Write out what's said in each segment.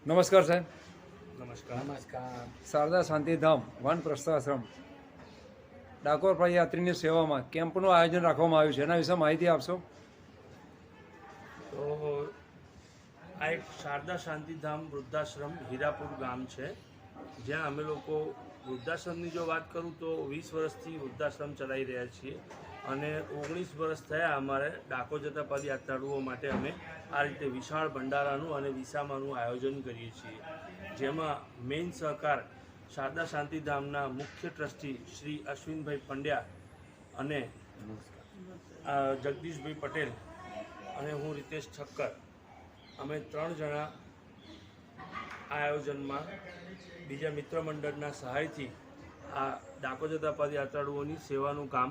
નમસ્કાર સાહેબ. નમસ્કાર. નમસ્કાર. શારદા શાંતિધામ વાનપ્રસ્થ આશ્રમ ડાકોર પદયાત્રીની સેવામાં કેમ્પનું આયોજન રાખવામાં આવ્યું છે, એના વિશે માહિતી આપશો? તો આ એક શારદા શાંતિધામ વૃદ્ધાશ્રમ હીરાપુર ગામ છે, જ્યાં અમે લોકો વૃદ્ધાશ્રમની જો વાત કરું તો 20 વર્ષથી વૃદ્ધાશ્રમ ચલાવી રહ્યા છીએ અને 19 વર્ષ થયા અમારે ડાકોર જતા પદયાત્રાળુઓ માટે અમે આ રીતે વિશાળ ભંડારાનું અને વિસામાનું આયોજન કરીએ છીએ, જેમાં મેઇન સહકાર શારદા શાંતિધામના મુખ્ય ટ્રસ્ટી શ્રી અશ્વિનભાઈ પંડ્યા અને જગદીશભાઈ પટેલ અને હું રીતેશ ઠક્કર, અમે 3 જણા આ આયોજનમાં બીજા મિત્ર મંડળના સહાયથી આ ડાકોર જતા પદયાત્રાળુઓની સેવાનું કામ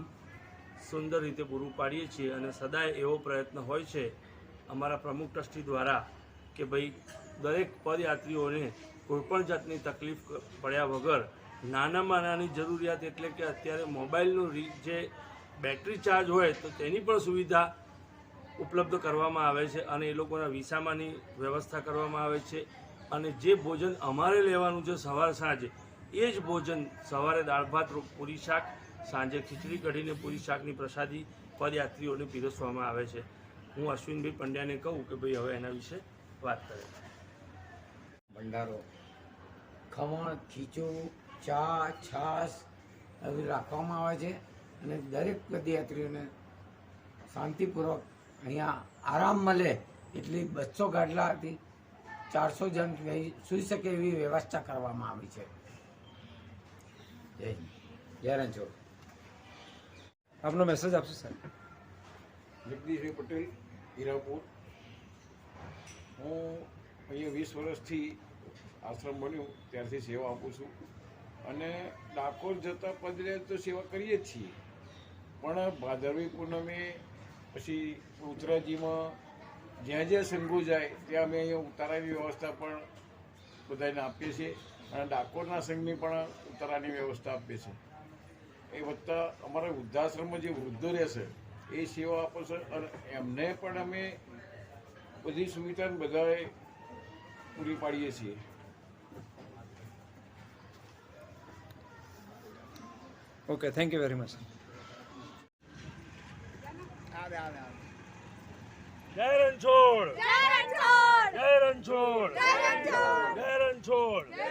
સુંદર રીતે પૂરું પાડીએ છીએ. અને સદાય એવો પ્રયત્ન હોય છે અમારા પ્રમુખ ટ્રસ્ટી દ્વારા કે ભાઈ દરેક પદયાત્રીઓને કોઈપણ જાતની તકલીફ પડ્યા વગર નાનામાં નાની જરૂરિયાત એટલે કે અત્યારે મોબાઈલનું જે બેટરી ચાર્જ હોય તો તેની પણ સુવિધા ઉપલબ્ધ કરવામાં આવે છે અને એ લોકોના વિસામાની વ્યવસ્થા કરવામાં આવે છે. અને જે ભોજન અમારે લેવાનું છે સવાર સાંજે, એ જ ભોજન સવારે દાળ ભાત પૂરી શાક, સાંજે ખીચડી કઢીને પૂરી શાકની પ્રસાદી પદયાત્રીઓને પીરસવામાં આવે છે. હું અશ્વિનભાઈ પંડ્યાને કહું કે ભાઈ હવે એના વિશે વાત કરે. ભંડારો, ખમણ, ખીચું, ચા, છાશ એવું રાખવામાં આવે છે અને દરેક પદયાત્રીઓને શાંતિપૂર્વક અહીંયા આરામ મળે એટલી 200 ગાડલાથી 400 જણ સૂઈ શકે એવી વ્યવસ્થા કરવામાં આવી છે. જય રણછોડ. આપનો મેસેજ આપશો સાહેબ? જગદીશભાઈ પટેલ, હીરાપુર. હું અહીંયા 20 વર્ષથી આશ્રમ બન્યું ત્યારથી સેવા આપું છું અને ડાકોર જતા પદરે તો સેવા કરીએ જ છીએ, પણ ભાદરવી પૂનમે પછી ઉત્તરાજીમાં જ્યાં જ્યાં સંઘો જાય ત્યાં અમે અહીંયા ઉતારાની વ્યવસ્થા પણ બધાને આપીએ છીએ અને ડાકોરના સંઘની પણ ઉતારાની વ્યવસ્થા આપીએ છીએ. એ વત્તા અમારા વૃદ્ધાશ્રમમાં જે વૃદ્ધો રહેશે એ સેવા આપે છે અને એમને પણ અમે બધી સુવિધા બધાએ પૂરી પાડીએ છીએ. Okay, thank you very much. જય રણછોડ, જય રણછોડ, જય રણછોડ, જય રણછોડ, જય રણછોડ, જય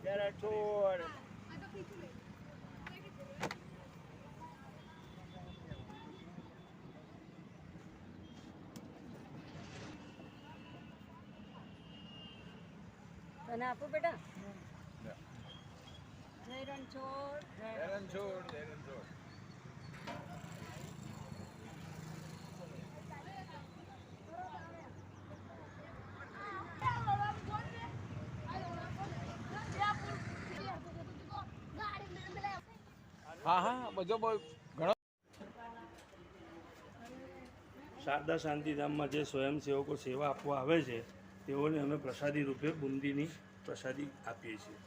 રણછોડ. જય રણછોડ. તને આપો બેટા. જય રણછોડ, જય રણછોડ, જય રણછોડ. હા બધો ઘણો. શારદા શાંતિધામમાં જે સ્વયંસેવકો સેવા આપવા આવે છે તેઓને અમે પ્રસાદી રૂપે બુંદીની પ્રસાદી આપીએ છીએ.